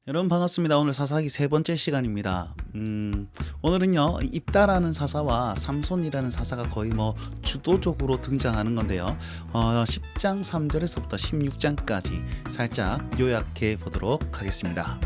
여러분 반갑습니다. 오늘 사사기 세 번째 시간입니다. 오늘은요 입다라는 사사와 삼손이라는 사사가 거의 주도적으로 등장하는 건데요. 10장 3절에서부터 16장까지 살짝 요약해 보도록 하겠습니다.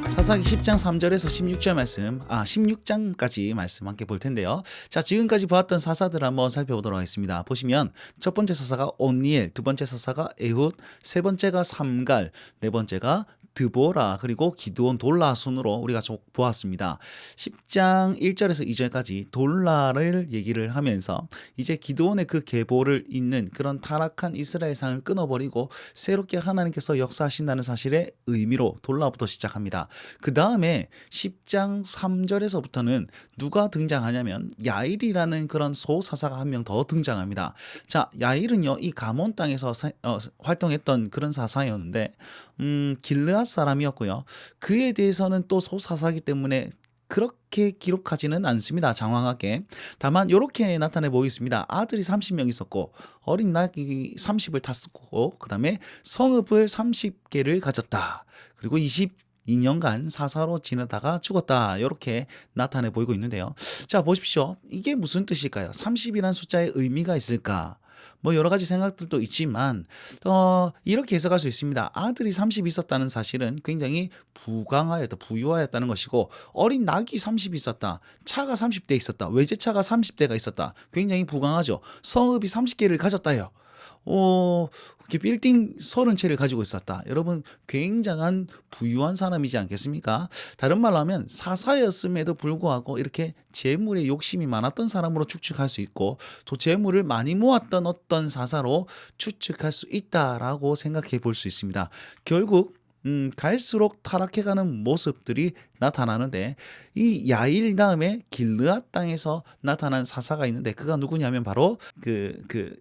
사사기 10장 3절에서 16절 말씀, 16장까지 말씀 함께 볼 텐데요. 자, 지금까지 보았던 사사들 한번 살펴보도록 하겠습니다. 보시면 첫 번째 사사가 온니엘, 두 번째 사사가 에훗, 세 번째가 삼갈, 네 번째가 드보라, 그리고 기드온 돌라 순으로 우리가 쭉 보았습니다. 10장 1절에서 2절까지 돌라를 얘기를 하면서 이제 기드온의 그 계보를 잇는 그런 타락한 이스라엘 상을 끊어버리고 새롭게 하나님께서 역사하신다는 사실의 의미로 돌라부터 시작합니다. 그 다음에 10장 3절에서부터는 누가 등장하냐면 야일이라는 그런 소사사가 한 명 더 등장합니다. 자, 야일은요 이 가몬 땅에서 활동했던 그런 사사였는데 길르앗 사람이었고요. 그에 대해서는 또 소사사기 때문에 그렇게 기록하지는 않습니다. 장황하게. 다만 이렇게 나타내 보이겠습니다. 아들이 30명 있었고 어린 낙이 30을 탔었고 그 다음에 성읍을 30개를 가졌다. 그리고 22년간 사사로 지내다가 죽었다. 이렇게 나타내 보이고 있는데요. 자, 보십시오. 이게 무슨 뜻일까요? 30이라는 숫자에 의미가 있을까? 여러 가지 생각들도 있지만 이렇게 해석할 수 있습니다. 아들이 30 있었다는 사실은 굉장히 부유하였다는 것이고, 어린 낙이 30 있었다, 차가 30대 있었다, 외제차가 30대가 있었다, 굉장히 부강하죠. 성읍이 30개를 가졌다요. 이렇게 빌딩 30채를 가지고 있었다. 여러분, 굉장한 부유한 사람이지 않겠습니까? 다른 말로 하면 사사였음에도 불구하고 이렇게 재물에 욕심이 많았던 사람으로 추측할 수 있고, 또 재물을 많이 모았던 어떤 사사로 추측할 수 있다라고 생각해 볼 수 있습니다. 결국 갈수록 타락해가는 모습들이 나타나는데, 이 야일 다음에 길르앗 땅에서 나타난 사사가 있는데 그가 누구냐면 바로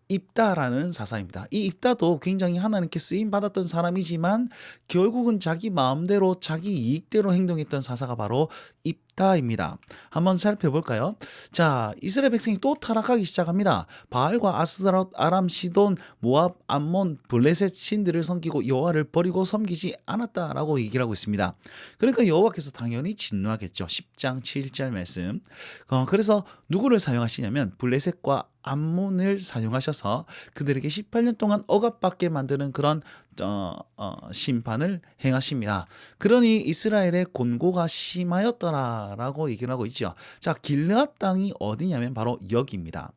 입다라는 사사입니다. 이 입다도 굉장히 하나님께 쓰임 받았던 사람이지만 결국은 자기 마음대로 자기 이익대로 행동했던 사사가 바로 입다입니다. 한번 살펴볼까요? 자, 이스라엘 백성이 또 타락하기 시작합니다. 바알과 아스타롯, 아람, 시돈, 모압, 암몬, 블레셋 신들을 섬기고 여호와를 버리고 섬기지 않았다라고 얘기를 하고 있습니다. 그러니까 여호와께서 당연히 진노하겠죠. 10장 7절 말씀. 그래서 누구를 사용하시냐면 블레셋과 암몬을 사용하셔서 그들에게 18년 동안 억압받게 만드는 그런 심판을 행하십니다. 그러니 이스라엘의 곤고가 심하였더라라고 얘기를 하고 있죠. 자, 길르앗 땅이 어디냐면 바로 여기입니다.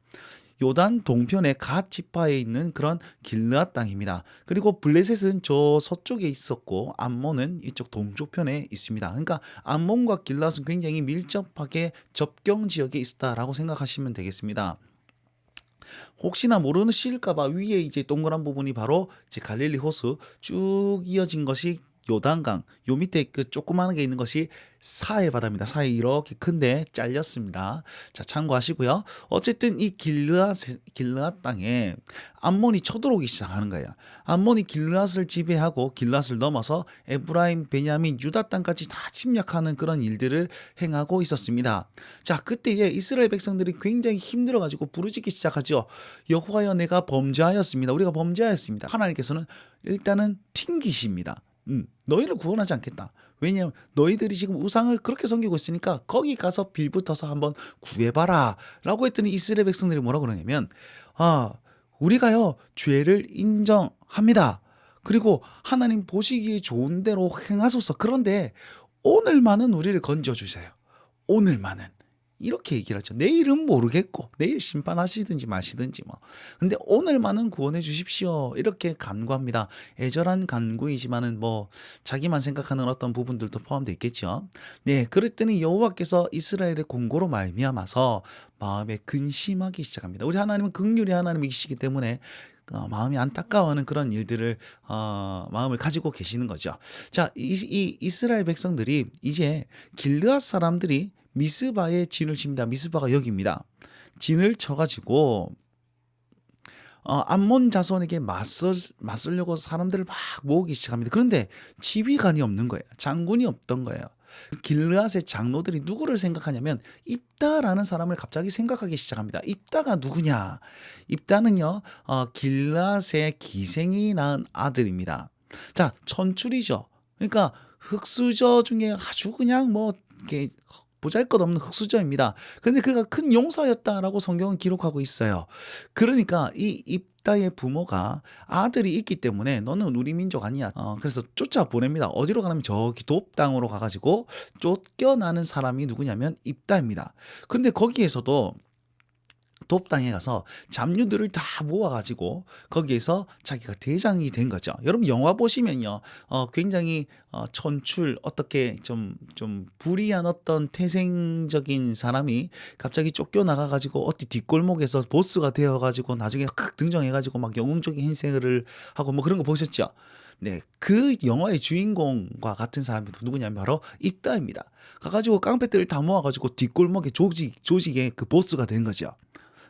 요단 동편의 갓 지파에 있는 그런 길르앗 땅입니다. 그리고 블레셋은 저 서쪽에 있었고 암몬은 이쪽 동쪽편에 있습니다. 그러니까 암몬과 길르앗은 굉장히 밀접하게 접경 지역에 있었다라고 생각하시면 되겠습니다. 혹시나 모르실까봐 위에 이제 동그란 부분이 바로 이제 갈릴리 호수 쭉 이어진 것이 요단강, 요 밑에 그 조그마한 게 있는 것이 사해 바다입니다. 사해 이렇게 큰데 잘렸습니다. 자, 참고하시고요. 어쨌든 이 길르앗 땅에 암몬이 쳐들어오기 시작하는 거예요. 암몬이 길르앗을 지배하고 길르앗을 넘어서 에브라임, 베냐민, 유다 땅까지 다 침략하는 그런 일들을 행하고 있었습니다. 자, 그때에 이스라엘 백성들이 굉장히 힘들어가지고 부르짖기 시작하죠. 여호와여, 내가 범죄하였습니다. 우리가 범죄하였습니다. 하나님께서는 일단은 튕기십니다. 너희를 구원하지 않겠다. 왜냐하면 너희들이 지금 우상을 그렇게 섬기고 있으니까 거기 가서 빌붙어서 한번 구해봐라 라고 했더니 이스라엘 백성들이 뭐라고 그러냐면, 우리가요 죄를 인정합니다. 그리고 하나님 보시기에 좋은 대로 행하소서. 그런데 오늘만은 우리를 건져주세요. 오늘만은. 이렇게 얘기를 하죠. 내일은 모르겠고 내일 심판하시든지 마시든지 근데 오늘만은 구원해 주십시오. 이렇게 간구합니다. 애절한 간구이지만은 자기만 생각하는 어떤 부분들도 포함되어 있겠죠. 네, 그랬더니 여호와께서 이스라엘의 공고로 말미암아서 마음에 근심하기 시작합니다. 우리 하나님은 긍휼의 하나님이시기 때문에 마음이 안타까워하는 그런 일들을 마음을 가지고 계시는 거죠. 자, 이 이스라엘 백성들이 이제 길르앗 사람들이 미스바에 진을 칩니다. 미스바가 여기입니다. 진을 쳐가지고 암몬 자손에게 맞서려고 사람들을 막 모으기 시작합니다. 그런데 지휘관이 없는 거예요. 장군이 없던 거예요. 길르앗의 장로들이 누구를 생각하냐면 입다라는 사람을 갑자기 생각하기 시작합니다. 입다가 누구냐? 입다는요, 길르앗의 기생이 낳은 아들입니다. 자, 천출이죠. 그러니까 흙수저 중에 아주 그냥 뭐 이렇게 보잘것없는 흙수저입니다. 근데 그가 큰 용사였다라고 성경은 기록하고 있어요. 그러니까 이 입다의 부모가 아들이 있기 때문에 너는 우리 민족 아니야. 그래서 쫓아보냅니다. 어디로 가냐면 저기 돕 땅으로 가가지고 쫓겨나는 사람이 누구냐면 입다입니다. 근데 거기에서도 돕 땅에 가서 잡류들을 다 모아가지고 거기에서 자기가 대장이 된 거죠. 여러분 영화 보시면요, 굉장히 천출 어떻게 좀 불의한 어떤 태생적인 사람이 갑자기 쫓겨나가가지고 어디 뒷골목에서 보스가 되어가지고 나중에 칵 등장해가지고 막 영웅적인 행세를 하고 뭐 그런 거 보셨죠? 네, 그 영화의 주인공과 같은 사람이 누구냐면 바로 입다입니다. 가가지고 깡패들을 다 모아가지고 뒷골목의 조직의 그 보스가 된 거죠.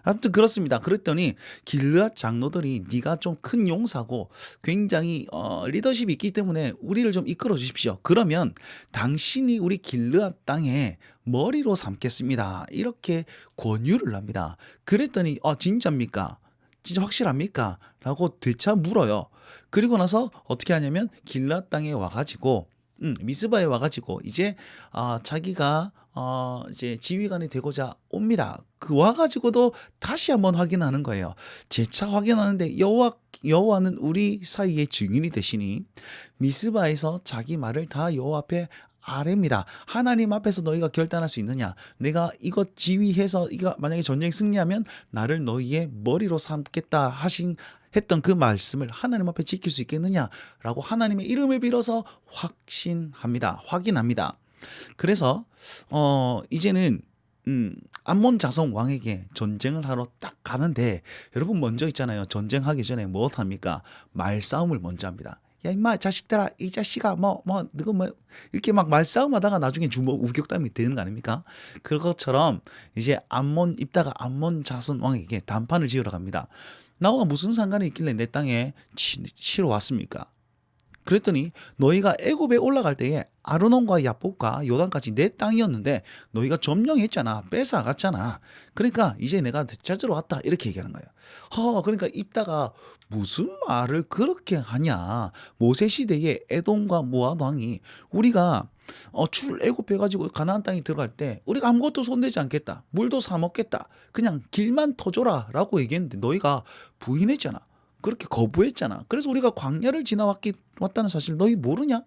아무튼 그렇습니다. 그랬더니 길르앗 장로들이 네가 좀 큰 용사고 굉장히 리더십이 있기 때문에 우리를 좀 이끌어 주십시오. 그러면 당신이 우리 길르앗 땅에 머리로 삼겠습니다. 이렇게 권유를 합니다. 그랬더니 진짜입니까? 진짜 확실합니까? 라고 되차 물어요. 그리고 나서 어떻게 하냐면 길르앗 땅에 와가지고 미스바에 와가지고 이제 자기가 이제 지휘관이 되고자 옵니다. 그 와가지고도 다시 한번 확인하는 거예요. 재차 확인하는데 여호와는 우리 사이의 증인이 되시니 미스바에서 자기 말을 다 여호와 앞에 아뢰입니다. 하나님 앞에서 너희가 결단할 수 있느냐? 내가 이거 지휘해서 이거 만약에 전쟁 승리하면 나를 너희의 머리로 삼겠다 했던 그 말씀을 하나님 앞에 지킬 수 있겠느냐라고 하나님의 이름을 빌어서 확인합니다. 그래서 이제는 암몬 자손 왕에게 전쟁을 하러 딱 가는데 여러분 먼저 있잖아요. 전쟁하기 전에 뭐 합니까? 말싸움을 먼저 합니다. 야 임마 자식들아 이 자식아 너가 뭐 이렇게 막 말싸움하다가 나중에 우격담이 되는 거 아닙니까? 그것처럼 이제 입다가 암몬 자손 왕에게 단판을 지으러 갑니다. 나와 무슨 상관이 있길래 내 땅에 치러 왔습니까? 그랬더니 너희가 애굽에 올라갈 때에 아르논과 야복과 요단까지 내 땅이었는데 너희가 점령했잖아. 뺏어갔잖아. 그러니까 이제 내가 찾으러 왔다. 이렇게 얘기하는 거예요. 그러니까 입다가 무슨 말을 그렇게 하냐. 모세 시대에 에돔과 모압 왕이 우리가 출애굽해가지고 가나안 땅에 들어갈 때 우리가 아무것도 손대지 않겠다. 물도 사 먹겠다. 그냥 길만 터줘라 라고 얘기했는데 너희가 부인했잖아. 그렇게 거부했잖아. 그래서 우리가 광야를 왔다는 사실 너희 모르냐?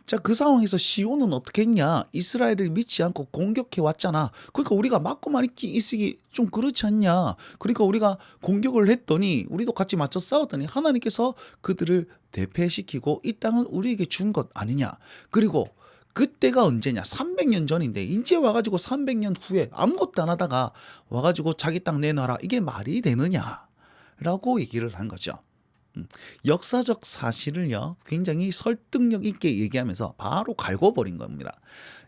자, 그 상황에서 시온은 어떻게 했냐? 이스라엘을 믿지 않고 공격해 왔잖아. 그러니까 우리가 맞고만 있기 좀 그렇지 않냐? 그러니까 우리가 공격을 했더니 우리도 같이 맞서 싸웠더니 하나님께서 그들을 대패시키고 이 땅을 우리에게 준 것 아니냐? 그리고 그때가 언제냐? 300년 전인데 이제 와가지고 300년 후에 아무것도 안 하다가 와가지고 자기 땅 내놔라. 이게 말이 되느냐? 라고 얘기를 한 거죠. 역사적 사실을요 굉장히 설득력 있게 얘기하면서 바로 갈궈버린 겁니다.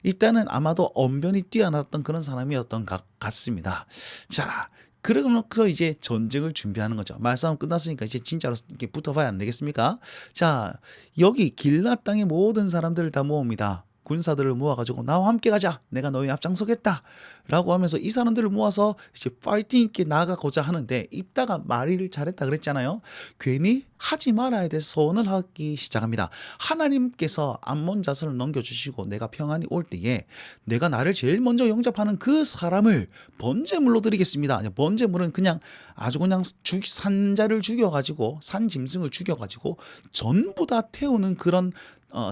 일단은 아마도 언변이 뛰어났던 그런 사람이었던 것 같습니다. 자, 그러면서 이제 전쟁을 준비하는 거죠. 말싸움 끝났으니까 이제 진짜로 이렇게 붙어봐야 안 되겠습니까? 자, 여기 길앗 땅의 모든 사람들을 다 모읍니다. 군사들을 모아가지고 나와 함께 가자. 내가 너희 앞장서겠다. 라고 하면서 이 사람들을 모아서 이제 파이팅 있게 나가고자 하는데 입다가 말을 잘했다 그랬잖아요. 괜히 하지 말아야 될 소원을 하기 시작합니다. 하나님께서 암몬 자손을 넘겨주시고 내가 평안히 올 때에 내가 나를 제일 먼저 영접하는 그 사람을 번제물로 드리겠습니다. 번제물은 그냥 아주 그냥 산자를 죽여가지고 산짐승을 죽여가지고 전부 다 태우는 그런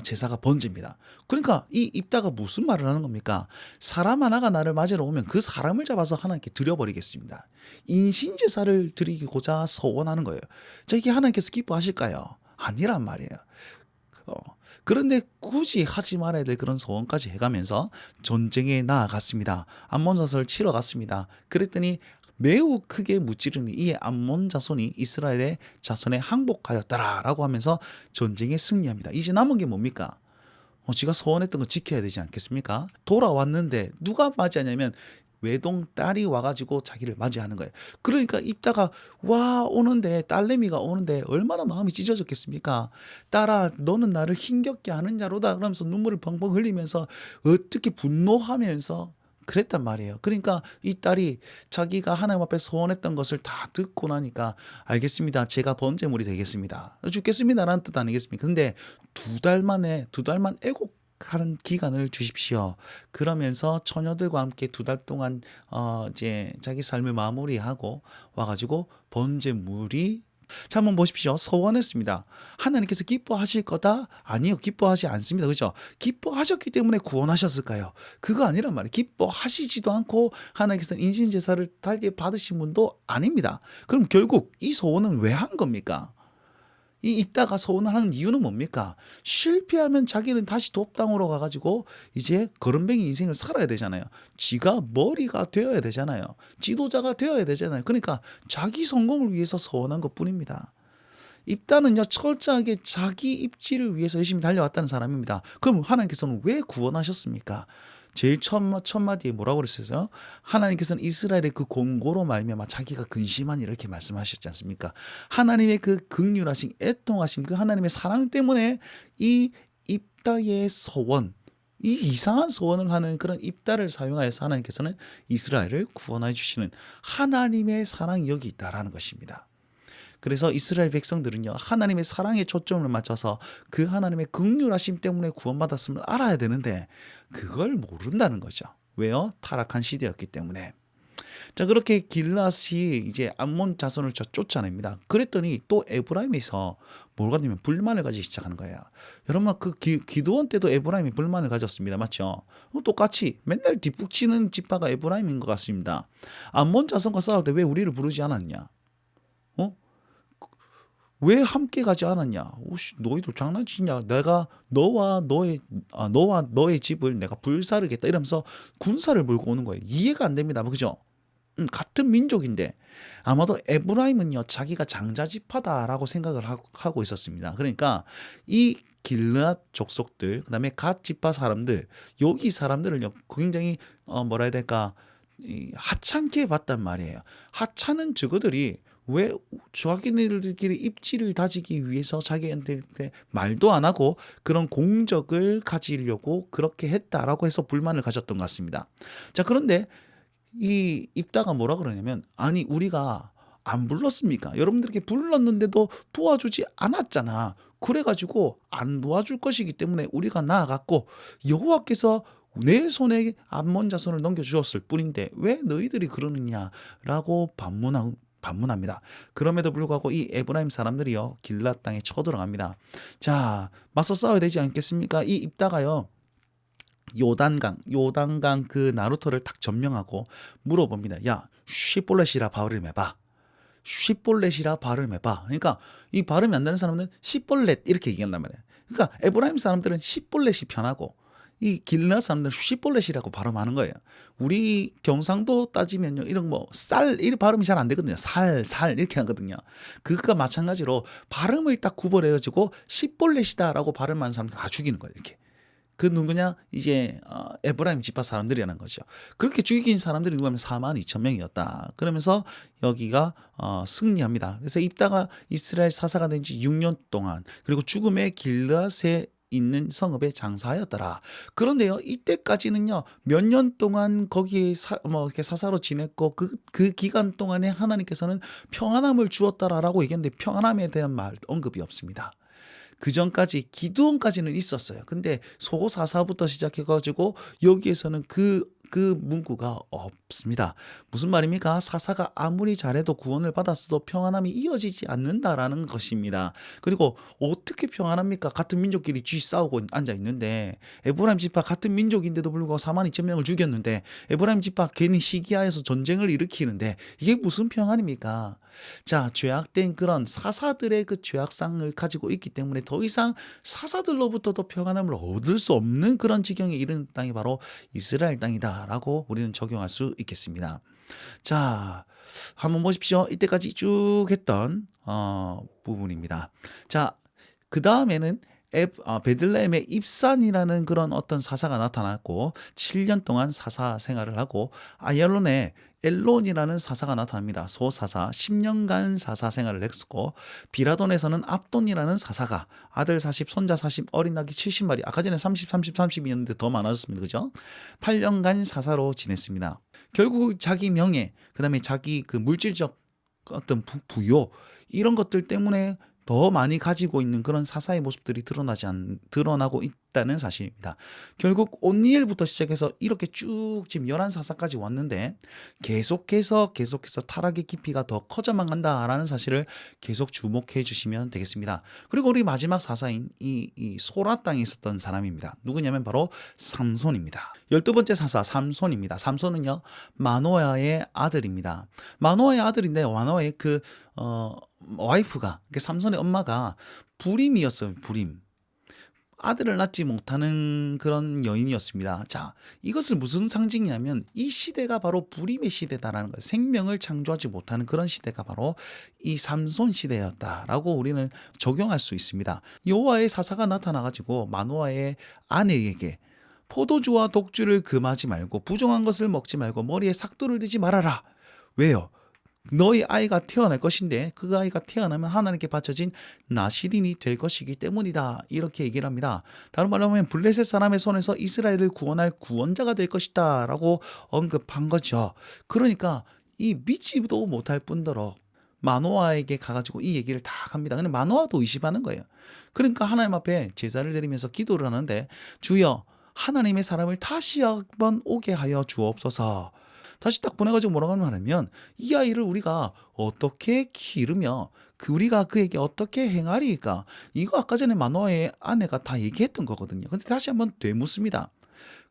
제사가 번제입니다. 그러니까 이 입다가 무슨 말을 하는 겁니까? 사람 하나가 나를 맞으러 오면 그 사람을 잡아서 하나님께 드려버리겠습니다. 인신제사를 드리고자 소원하는 거예요. 자, 이게 하나님께서 기뻐하실까요? 아니란 말이에요. 그런데 굳이 하지 말아야 될 그런 소원까지 해가면서 전쟁에 나아갔습니다. 암몬 자손을 치러 갔습니다. 그랬더니 매우 크게 무찌르니 이에 암몬 자손이 이스라엘의 자손에 항복하였더라라고 하면서 전쟁에 승리합니다. 이제 남은 게 뭡니까? 지가 소원했던 거 지켜야 되지 않겠습니까? 돌아왔는데 누가 맞이하냐면 외동 딸이 와가지고 자기를 맞이하는 거예요. 그러니까 입다가 와 오는데 딸내미가 오는데 얼마나 마음이 찢어졌겠습니까? 딸아 너는 나를 힘겹게 하는 자로다 그러면서 눈물을 펑펑 흘리면서 어떻게 분노하면서 그랬단 말이에요. 그러니까 이 딸이 자기가 하나님 앞에 소원했던 것을 다 듣고 나니까 알겠습니다. 제가 번제물이 되겠습니다. 죽겠습니다라는 뜻 아니겠습니까? 근데 2달 만에 애곡하는 기간을 주십시오. 그러면서 처녀들과 함께 2달 동안 이제 자기 삶을 마무리하고 와가지고 번제물이 자, 한번 보십시오. 소원했습니다. 하나님께서 기뻐하실 거다? 아니요. 기뻐하지 않습니다. 그죠? 기뻐하셨기 때문에 구원하셨을까요? 그거 아니란 말이에요. 기뻐하시지도 않고 하나님께서는 인신제사를 달게 받으신 분도 아닙니다. 그럼 결국 이 소원은 왜 한 겁니까? 이 입다가 소원을 하는 이유는 뭡니까? 실패하면 자기는 다시 돕당으로 가가지고 이제 거름뱅이 인생을 살아야 되잖아요. 지가 머리가 되어야 되잖아요. 지도자가 되어야 되잖아요. 그러니까 자기 성공을 위해서 소원한 것뿐입니다. 입다는요 철저하게 자기 입지를 위해서 열심히 달려왔다는 사람입니다. 그럼 하나님께서는 왜 구원하셨습니까? 제일 첫 마디에 뭐라고 그랬어요? 하나님께서는 이스라엘의 그 공고로 말미암아 자기가 근심하니 이렇게 말씀하셨지 않습니까? 하나님의 그 긍휼하신 애통하신 그 하나님의 사랑 때문에 이 입다의 소원 이 이상한 소원을 하는 그런 입다를 사용하여서 하나님께서는 이스라엘을 구원해 주시는 하나님의 사랑이 여기 있다라는 것입니다. 그래서 이스라엘 백성들은요 하나님의 사랑에 초점을 맞춰서 그 하나님의 긍휼하심 때문에 구원받았음을 알아야 되는데 그걸 모른다는 거죠. 왜요? 타락한 시대였기 때문에. 자 그렇게 길앗이 이제 암몬 자손을 쫓아냅니다. 그랬더니 또 에브라임에서 뭐가 되면 불만을 가지기 시작하는 거예요. 여러분 그 기드온 때도 에브라임이 불만을 가졌습니다. 맞죠? 똑같이 맨날 뒷북치는 지파가 에브라임인 것 같습니다. 암몬 자손과 싸울 때 왜 우리를 부르지 않았냐? 왜 함께 가지 않았냐? 오씨, 너희들 장난치냐? 내가 너와 너의 집을 내가 불사르겠다 이러면서 군사를 몰고 오는 거예요. 이해가 안 됩니다. 그죠? 같은 민족인데 아마도 에브라임은요 자기가 장자지파다라고 생각을 하고 있었습니다. 그러니까 이 길르앗 족속들 그다음에 갓 지파 사람들 여기 사람들을요 굉장히 뭐라 해야 될까 하찮게 봤단 말이에요. 하찮은 저거들이 왜 자기네들끼리 입지를 다지기 위해서 자기한테 말도 안 하고 그런 공적을 가지려고 그렇게 했다라고 해서 불만을 가졌던 것 같습니다. 자 그런데 이 입다가 뭐라 그러냐면 아니 우리가 안 불렀습니까? 여러분들께 불렀는데도 도와주지 않았잖아. 그래가지고 안 도와줄 것이기 때문에 우리가 나아갔고 여호와께서 내 손에 암몬 자손을 넘겨주었을 뿐인데 왜 너희들이 그러느냐라고 반문합니다. 그럼에도 불구하고 이 에브라임 사람들이요 길앗 땅에 쳐들어갑니다. 자 맞서 싸워야 되지 않겠습니까? 이 입다가요 요단강 그 나루토를 딱 점령하고 물어봅니다. 야 시볼렛이라 발음해봐. 시볼렛이라 발음해봐. 그러니까 이 발음이 안 되는 사람은 시볼렛 이렇게 얘기한단 말이에요. 그러니까 에브라임 사람들은 시볼렛이 편하고 이 길르앗 사람들은 시볼렛이라고 발음하는 거예요. 우리 경상도 따지면요 이런 뭐 쌀 이 발음이 잘 안 되거든요. 살 이렇게 하거든요. 그것과 마찬가지로 발음을 딱 구별해가지고 시볼렛이다라고 발음하는 사람들 다 죽이는 거예요. 이렇게. 그 누구냐 이제 에브라임 지파 사람들이라는 거죠. 그렇게 죽이긴 사람들이 누구냐면 42,000명이었다. 그러면서 여기가 승리합니다. 그래서 입다가 이스라엘 사사가 된 지 6년 동안 그리고 죽음의 길르앗에 있는 성읍에 장사하였더라. 그런데요 이때까지는요 몇 년 동안 거기에 이렇게 사사로 지냈고 그 기간 동안에 하나님께서는 평안함을 주었다라고 얘기했는데 평안함에 대한 말 언급이 없습니다. 그 전까지 기드온까지는 있었어요. 근데 소고사사부터 시작해가지고 여기에서는 그 문구가 없습니다. 무슨 말입니까? 사사가 아무리 잘해도 구원을 받았어도 평안함이 이어지지 않는다라는 것입니다. 그리고 어떻게 평안합니까? 같은 민족끼리 싸우고 앉아 있는데 에브라임 지파 같은 민족인데도 불구하고 42,000명을 죽였는데 에브라임 지파 괜히 시기하여서 전쟁을 일으키는데 이게 무슨 평안입니까? 자, 죄악된 그런 사사들의 그 죄악상을 가지고 있기 때문에 더 이상 사사들로부터도 평안함을 얻을 수 없는 그런 지경에 이른 땅이 바로 이스라엘 땅이다라고 우리는 적용할 수 있겠습니다. 자, 한번 보십시오. 이때까지 쭉 했던 부분입니다. 자, 그 다음에는 베들레헴의 입산이라는 그런 어떤 사사가 나타났고 7년 동안 사사 생활을 하고 아얄론에 엘론이라는 사사가 나타납니다. 소사사 10년간 사사 생활을 했었고 비라돈에서는 압돈이라는 사사가 아들 40, 손자 40, 어린 낙이 70마리 아까 전에 30, 30, 30이었는데 더 많아졌습니다. 그죠? 8년간 사사로 지냈습니다. 결국 자기 명예, 그 다음에 자기 그 물질적 어떤 부요 이런 것들 때문에 더 많이 가지고 있는 그런 사사의 모습들이 드러나고 있다는 사실입니다. 결국 온니엘부터 시작해서 이렇게 쭉 지금 11사사까지 왔는데 계속해서 타락의 깊이가 더 커져만 간다라는 사실을 계속 주목해 주시면 되겠습니다. 그리고 우리 마지막 사사인 이 소라 땅에 있었던 사람입니다. 누구냐면 바로 삼손입니다. 12번째 사사 삼손입니다. 삼손은요 마노아의 아들입니다. 마노아의 아들인데 마노아의 와이프가 삼손의 엄마가 불임이었어요. 불임. 아들을 낳지 못하는 그런 여인이었습니다. 자, 이것을 무슨 상징이냐면 이 시대가 바로 불임의 시대다라는 거예요. 생명을 창조하지 못하는 그런 시대가 바로 이 삼손 시대였다라고 우리는 적용할 수 있습니다. 여호와의 사사가 나타나가지고 마노아의 아내에게 포도주와 독주를 금하지 말고 부정한 것을 먹지 말고 머리에 삭도를 대지 말아라. 왜요? 너희 아이가 태어날 것인데 그 아이가 태어나면 하나님께 바쳐진 나실인이 될 것이기 때문이다. 이렇게 얘기를 합니다. 다른 말로 하면 블레셋 사람의 손에서 이스라엘을 구원할 구원자가 될 것이다 라고 언급한 거죠. 그러니까 이 믿지도 못할 뿐더러 마노아에게 가가지고 이 얘기를 다 합니다. 근데 마노아도 의심하는 거예요. 그러니까 하나님 앞에 제사를 드리면서 기도를 하는데 주여 하나님의 사람을 다시 한번 오게 하여 주옵소서. 다시 딱 보내가지고 뭐라고 하냐면 이 아이를 우리가 어떻게 기르며 우리가 그에게 어떻게 행하리까? 이거 아까 전에 마노아의 아내가 다 얘기했던 거거든요. 근데 다시 한번 되묻습니다.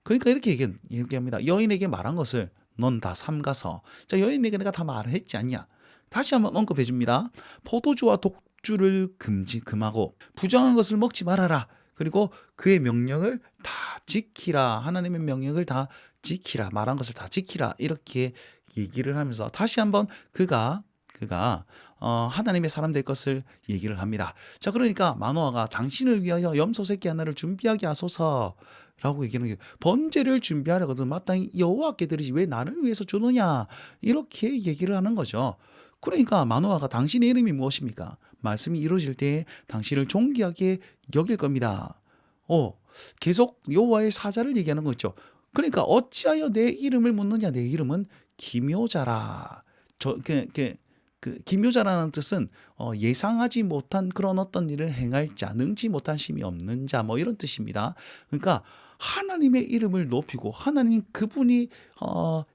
그러니까 이렇게 얘기합니다. 여인에게 말한 것을 넌 다 삼가서. 자, 여인에게 내가 다 말했지 않냐? 다시 한번 언급해 줍니다. 포도주와 독주를 금하고 부정한 것을 먹지 말아라. 그리고 그의 명령을 다 지키라. 하나님의 명령을 다 지키라. 말한 것을 다 지키라. 이렇게 얘기를 하면서 다시 한번 그가 하나님의 사람 될 것을 얘기를 합니다. 자, 그러니까 마노아가 당신을 위하여 염소 새끼 하나를 준비하게 하소서라고 얘기하는 게 번제를 준비하려거든 마땅히 여호와께 드리지 왜 나를 위해서 주느냐 이렇게 얘기를 하는 거죠. 그러니까 마노아가 당신의 이름이 무엇입니까? 말씀이 이루어질 때 당신을 존귀하게 여길 겁니다. 계속 여호와의 사자를 얘기하는 거죠. 그러니까 어찌하여 내 이름을 묻느냐? 내 이름은 기묘자라. 기묘자라는 뜻은 예상하지 못한 그런 어떤 일을 행할 자, 능치 못한 심이 없는 자, 뭐 이런 뜻입니다. 그러니까 하나님의 이름을 높이고 하나님 그분이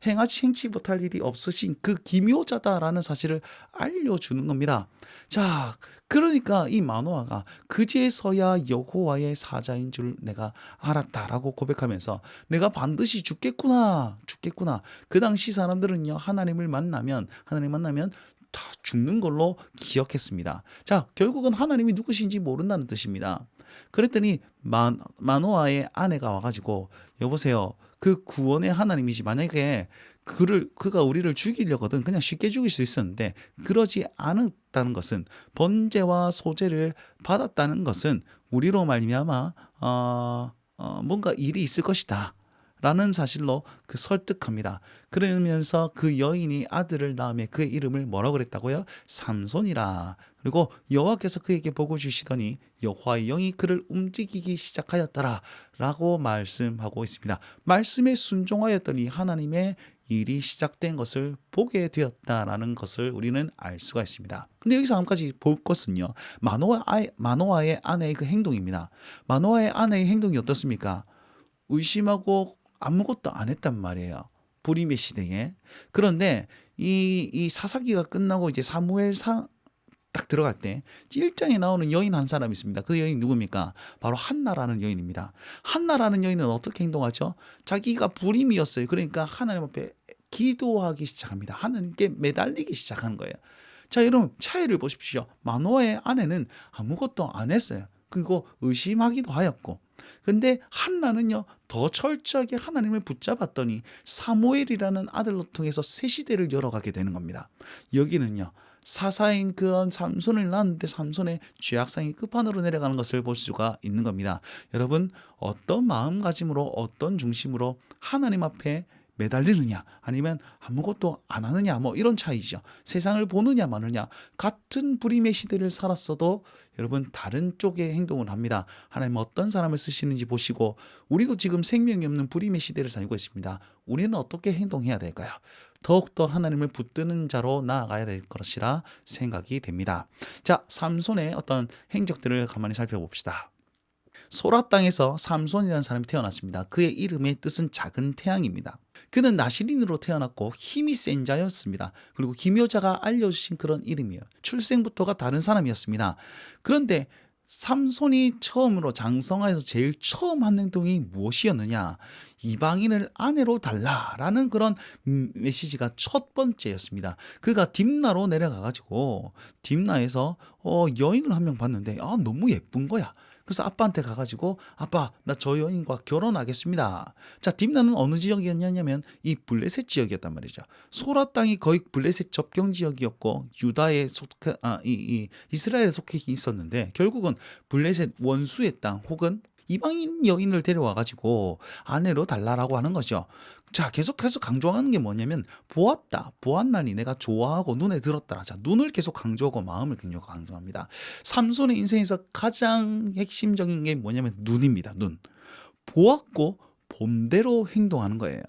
행치 못할 일이 없으신 그 기묘자다라는 사실을 알려주는 겁니다. 자, 그러니까 이 마노아가 그제서야 여호와의 사자인 줄 내가 알았다라고 고백하면서 내가 반드시 죽겠구나. 그 당시 사람들은요 하나님 만나면 다 죽는 걸로 기억했습니다. 자, 결국은 하나님이 누구신지 모른다는 뜻입니다. 그랬더니 마노아의 아내가 와가지고 여보세요. 그 구원의 하나님이지 만약에 그가 우리를 죽이려거든 그냥 쉽게 죽일 수 있었는데 그러지 않았다는 것은 번제와 소제를 받았다는 것은 우리로 말미암아 뭔가 일이 있을 것이다. 라는 사실로 설득합니다. 그러면서 그 여인이 아들을 낳으며 그의 이름을 뭐라고 그랬다고요? 삼손이라. 그리고 여호와께서 그에게 복을 주시더니 여호와의 영이 그를 움직이기 시작하였더라 라고 말씀하고 있습니다. 말씀에 순종하였더니 하나님의 일이 시작된 것을 보게 되었다라는 것을 우리는 알 수가 있습니다. 근데 여기서 한 가지 볼 것은요. 마노아의 아내의 그 행동입니다. 마노아의 아내의 행동이 어떻습니까? 의심하고 아무것도 안 했단 말이에요. 불임의 시대에. 그런데 이 사사기가 끝나고 이제 사무엘상 딱 들어갈 때 1장에 나오는 여인 한 사람이 있습니다. 그 여인이 누굽니까? 바로 한나라는 여인입니다. 한나라는 여인은 어떻게 행동하죠? 자기가 불임이었어요. 그러니까 하나님 앞에 기도하기 시작합니다. 하나님께 매달리기 시작하는 거예요. 자, 여러분 차이를 보십시오. 마노아의 아내는 아무것도 안 했어요. 그리고 의심하기도 하였고 근데 한나는요 더 철저하게 하나님을 붙잡았더니 사무엘이라는 아들로 통해서 새 시대를 열어가게 되는 겁니다. 여기는요 사사인 그런 삼손을 낳았는데 삼손의 죄악상이 끝판으로 내려가는 것을 볼 수가 있는 겁니다. 여러분, 어떤 마음가짐으로 어떤 중심으로 하나님 앞에 매달리느냐 아니면 아무것도 안 하느냐 뭐 이런 차이죠. 세상을 보느냐 마느냐. 같은 불임의 시대를 살았어도 여러분 다른 쪽의 행동을 합니다. 하나님 어떤 사람을 쓰시는지 보시고, 우리도 지금 생명이 없는 불임의 시대를 살고 있습니다. 우리는 어떻게 행동해야 될까요? 더욱더 하나님을 붙드는 자로 나아가야 될 것이라 생각이 됩니다. 자, 삼손의 어떤 행적들을 가만히 살펴봅시다. 소라 땅에서 삼손이라는 사람이 태어났습니다. 그의 이름의 뜻은 작은 태양입니다. 그는 나시린으로 태어났고 힘이 센 자였습니다. 그리고 기묘자가 알려주신 그런 이름이에요. 출생부터가 다른 사람이었습니다. 그런데 삼손이 처음으로 장성하여서 제일 처음 한 행동이 무엇이었느냐? 이방인을 아내로 달라라는 그런 메시지가 첫 번째였습니다. 그가 딥나로 내려가가지고 딥나에서 여인을 한 명 봤는데 너무 예쁜 거야. 그래서 아빠한테 가가지고 아빠, 나 저 여인과 결혼하겠습니다. 자, 딥나는 어느 지역이었냐면 이 블레셋 지역이었단 말이죠. 소라 땅이 거의 블레셋 접경 지역이었고 유다에 이스라엘에 속해 있었는데 결국은 블레셋 원수의 땅 혹은 이방인 여인을 데려와가지고 아내로 달라라고 하는 거죠. 자, 계속해서 강조하는 게 뭐냐면 보았나니 내가 좋아하고 눈에 들었더라. 자, 눈을 계속 강조하고 마음을 굉장히 강조합니다. 삼손의 인생에서 가장 핵심적인 게 뭐냐면 눈입니다. 눈. 보았고 본대로 행동하는 거예요.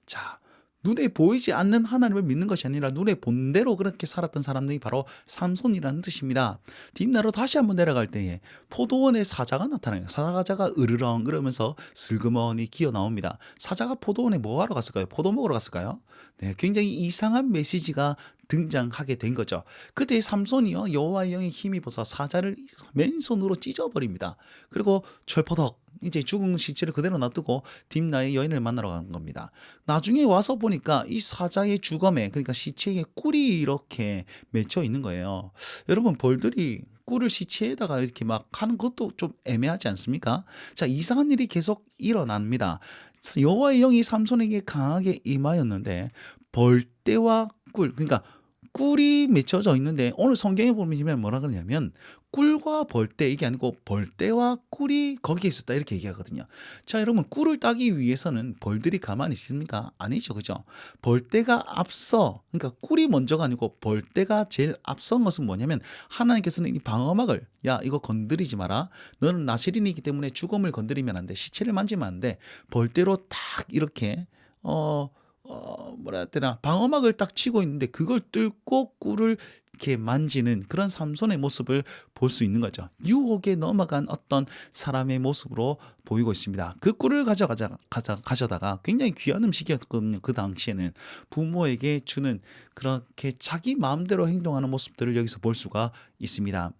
자, 눈에 보이지 않는 하나님을 믿는 것이 아니라 눈에 본 대로 그렇게 살았던 사람들이 바로 삼손이라는 뜻입니다. 뒷나로 다시 한번 내려갈 때에 포도원에 사자가 나타나요. 사자가 으르렁 그러면서 슬그머니 기어 나옵니다. 사자가 포도원에 뭐 하러 갔을까요? 포도 먹으러 갔을까요? 네, 굉장히 이상한 메시지가 등장하게 된 거죠. 그때 삼손이요, 여호와의 영에 힘입어서 사자를 맨손으로 찢어버립니다. 그리고 철퍼덕 이제 죽은 시체를 그대로 놔두고 딥나의 여인을 만나러 간 겁니다. 나중에 와서 보니까 이 사자의 주검에, 그러니까 시체에 꿀이 이렇게 맺혀 있는 거예요. 여러분, 벌들이 꿀을 시체에다가 이렇게 막 하는 것도 좀 애매하지 않습니까? 자, 이상한 일이 계속 일어납니다. 여호와의 영이 삼손에게 강하게 임하였는데 벌떼와 꿀, 그러니까 꿀이 맺혀져 있는데 오늘 성경에 보면 뭐라 그러냐면 꿀과 벌떼, 이게 아니고 벌떼와 꿀이 거기에 있었다 이렇게 얘기하거든요. 자, 여러분, 꿀을 따기 위해서는 벌들이 가만히 있습니까? 아니죠, 그죠? 벌떼가 앞서, 그러니까 꿀이 먼저가 아니고 벌떼가 제일 앞선 것은 뭐냐면 하나님께서는 이 방어막을, 야, 이거 건드리지 마라. 너는 나시린이기 때문에 죽음을 건드리면 안 돼. 시체를 만지면 안 돼. 벌떼로 딱 이렇게 뭐라 해야 되나, 방어막을 딱 치고 있는데 그걸 뚫고 꿀을 이렇게 만지는 그런 삼손의 모습을 볼 수 있는 거죠. 유혹에 넘어간 어떤 사람의 모습으로 보이고 있습니다. 그 꿀을 가져다가 굉장히 귀한 음식이었거든요. 그 당시에는 부모에게 주는 그렇게 자기 마음대로 행동하는 모습들을 여기서 볼 수가 있습니다.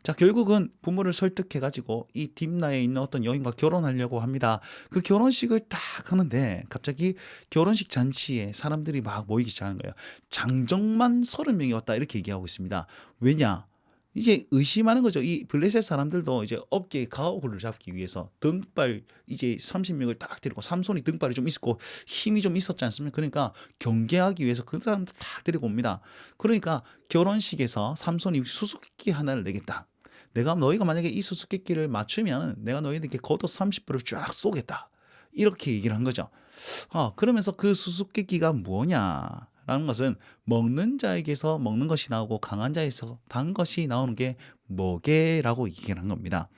자, 결국은 부모를 설득해가지고 이 딥나에 있는 어떤 여인과 결혼하려고 합니다. 그 결혼식을 딱 하는데 갑자기 결혼식 잔치에 사람들이 막 모이기 시작하는 거예요. 장정만 30명이 왔다 이렇게 얘기하고 있습니다. 왜냐? 이제 의심하는 거죠. 이 블레셋 사람들도 이제 어깨에 가오를 잡기 위해서 등발 이제 30명을 딱 데리고, 삼손이 등발이 좀 있었고 힘이 좀 있었지 않습니까? 그러니까 경계하기 위해서 그 사람들 딱 데리고 옵니다. 그러니까 결혼식에서 삼손이 수수께끼 하나를 내겠다. 너희가 만약에 이 수수께끼를 맞추면 내가 너희들에게 겉옷 30벌을 쫙 쏘겠다. 이렇게 얘기를 한 거죠. 그러면서 그 수수께끼가 뭐냐? 라는 것은 먹는 자에게서 먹는 것이 나오고 강한 자에서 단 것이 나오는 게 뭐게라고 얘기를 한 겁니다.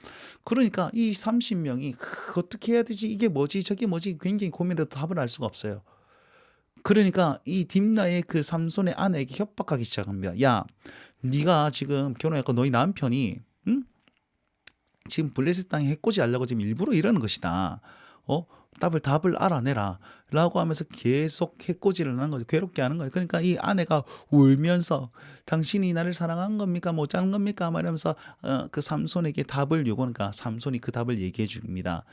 그러니까 이 30명이 어떻게 해야 되지? 이게 뭐지? 저게 뭐지? 굉장히 고민해도 답을 알 수가 없어요. 그러니까 이 딥나의 그 삼손의 아내에게 협박하기 시작합니다. 야, 네가 지금 결혼했고 너희 남편이 지금 블레셋 땅에 해코지 하려고 지금 일부러 이러는 것이다. 답을 알아내라 라고 하면서 계속 해코지를 하는 거죠. 괴롭게 하는 거예요. 그러니까 이 아내가 울면서 당신이 나를 사랑한 겁니까? 못 자는 겁니까? 말하면서 그 삼손에게 답을 요구하니까 삼손이 그 답을 얘기해 줍니다.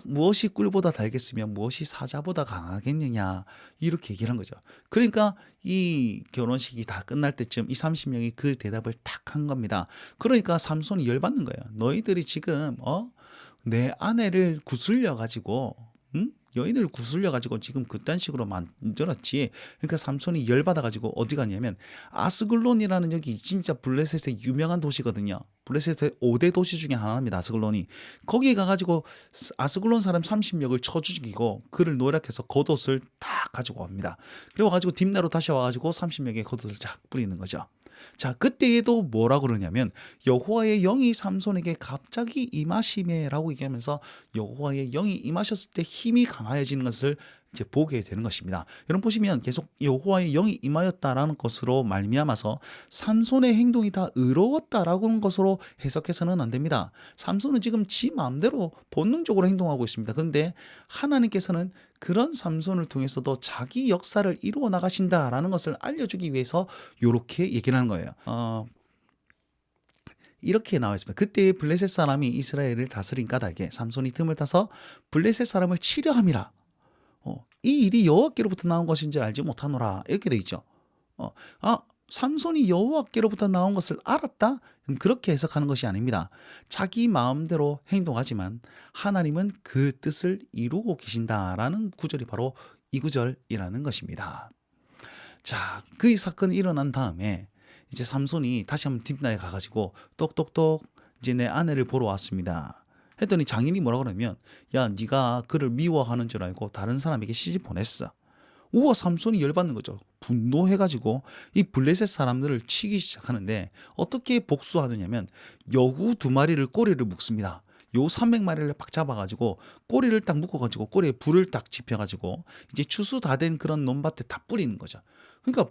무엇이 꿀보다 달겠으며 무엇이 사자보다 강하겠느냐, 이렇게 얘기를 한 거죠. 그러니까 이 결혼식이 다 끝날 때쯤 이 30명이 그 대답을 탁 한 겁니다. 그러니까 삼손이 열받는 거예요. 너희들이 지금 내 아내를 구슬려 가지고 여인을 구슬려 가지고 지금 그딴 식으로 만들었지. 그러니까 삼손이 열받아 가지고 어디 가냐면 아스글론이라는 여기 진짜 블레셋의 유명한 도시거든요. 블레셋의 5대 도시 중에 하나입니다. 아스글론이. 거기 가 가지고 아스글론 사람 30명을 쳐 죽이고 그를 노략해서 겉옷을 다 가지고 옵니다. 그리고 가지고 딥나로 다시 와 가지고 30명의 겉옷을 쫙 뿌리는 거죠. 자, 그때에도 뭐라고 그러냐면 여호와의 영이 삼손에게 갑자기 임하시매라고 얘기하면서 여호와의 영이 임하셨을 때 힘이 강해지는 것을 이제 보게 되는 것입니다. 여러분 보시면 계속 여호와의 영이 임하였다라는 것으로 말미암아서 삼손의 행동이 다 의로웠다라고 하는 것으로 해석해서는 안 됩니다. 삼손은 지금 지 마음대로 본능적으로 행동하고 있습니다. 그런데 하나님께서는 그런 삼손을 통해서도 자기 역사를 이루어 나가신다라는 것을 알려주기 위해서 이렇게 얘기를 하는 거예요. 이렇게 나와 있습니다. 그때 블레셋 사람이 이스라엘을 다스린 까닭에 삼손이 틈을 타서 블레셋 사람을 치려 함이라. 이 일이 여호와께로부터 나온 것인 줄 알지 못하노라. 이렇게 돼 있죠. 삼손이 여호와께로부터 나온 것을 알았다? 그렇게 해석하는 것이 아닙니다. 자기 마음대로 행동하지만 하나님은 그 뜻을 이루고 계신다라는 구절이 바로 이 구절이라는 것입니다. 자, 그 사건이 일어난 다음에 이제 삼손이 다시 한번 딥나에 가가지고 똑똑똑 이제 내 아내를 보러 왔습니다. 했더니 장인이 뭐라 그러면 야, 네가 그를 미워하는 줄 알고 다른 사람에게 시집 보냈어. 우와, 삼손이 열받는 거죠. 분노해가지고 이 블레셋 사람들을 치기 시작하는데 어떻게 복수하느냐면 여우 2마리를 꼬리를 묶습니다. 요 300마리를 팍 잡아가지고 꼬리를 딱 묶어가지고 꼬리에 불을 딱 지펴가지고 이제 추수 다 된 그런 논밭에 다 뿌리는 거죠. 그러니까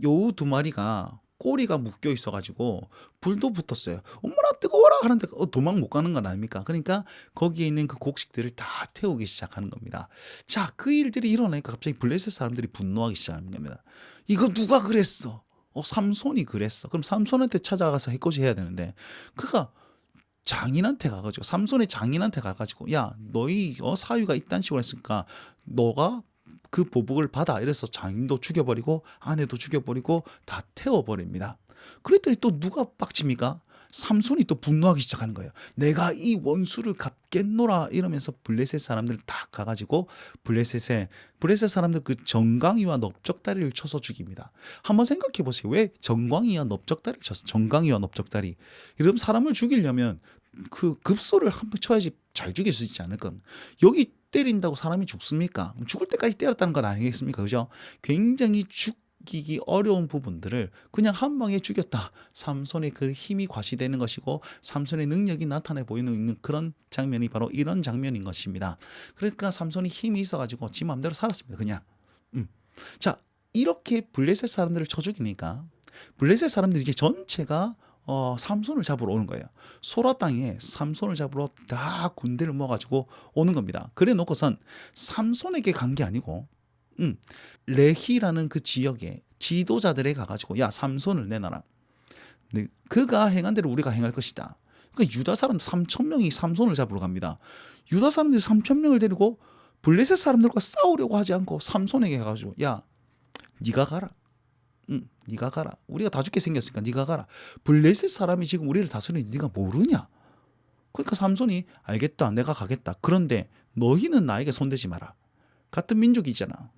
여우 2마리가 꼬리가 묶여 있어가지고 불도 붙었어요. 어머나 뜨거워라 하는데 도망 못 가는 건 아닙니까? 그러니까 거기에 있는 그 곡식들을 다 태우기 시작하는 겁니다. 자, 그 일들이 일어나니까 갑자기 블레셋 사람들이 분노하기 시작하는 겁니다. 이거 누가 그랬어? 삼손이 그랬어. 그럼 삼손한테 찾아가서 해코지 해야 되는데 그가 장인한테 가가지고 삼손의 장인한테 가가지고 야, 너희 사위가 이딴 식으로 했으니까 너가 그 보복을 받아. 이래서 장인도 죽여버리고 아내도 죽여버리고 다 태워버립니다. 그랬더니 또 누가 빡칩니까? 삼손이 또 분노하기 시작하는 거예요. 내가 이 원수를 갚겠노라 이러면서 블레셋 사람들 다 가가지고 블레셋 사람들 그 정강이와 넓적다리를 쳐서 죽입니다. 한번 생각해 보세요. 왜 정강이와 넓적다리를 쳤어? 정강이와 넓적다리. 이러면 사람을 죽이려면 그 급소를 한번 쳐야지 잘 죽일 수 있지 않을까? 여기 때린다고 사람이 죽습니까? 죽을 때까지 때렸다는 건 아니겠습니까? 그죠? 굉장히 죽이기 어려운 부분들을 그냥 한 방에 죽였다. 삼손의 그 힘이 과시되는 것이고 삼손의 능력이 나타내 보이는 그런 장면이 바로 이런 장면인 것입니다. 그러니까 삼손이 힘이 있어가지고 지 마음대로 살았습니다. 그냥. 자, 이렇게 블레셋 사람들을 쳐 죽이니까 블레셋 사람들이 이제 전체가 삼손을 잡으러 오는 거예요. 소라 땅에 삼손을 잡으러 다 군대를 모아가지고 오는 겁니다. 그래 놓고선 삼손에게 간 게 아니고 레히라는 그 지역에 지도자들에 가가지고 야, 삼손을 내놔라. 네, 그가 행한 대로 우리가 행할 것이다. 그러니까 유다 사람 3,000명이 삼손을 잡으러 갑니다. 유다 사람들이 3,000명을 데리고 블레셋 사람들과 싸우려고 하지 않고 삼손에게 가가지고 야, 네가 가라. 네가 가라. 우리가 다 죽게 생겼으니까 네가 가라. 블레셋 사람이 지금 우리를 다스리는 네가 모르냐? 그러니까 삼손이 알겠다. 내가 가겠다. 그런데 너희는 나에게 손대지 마라. 같은 민족이잖아.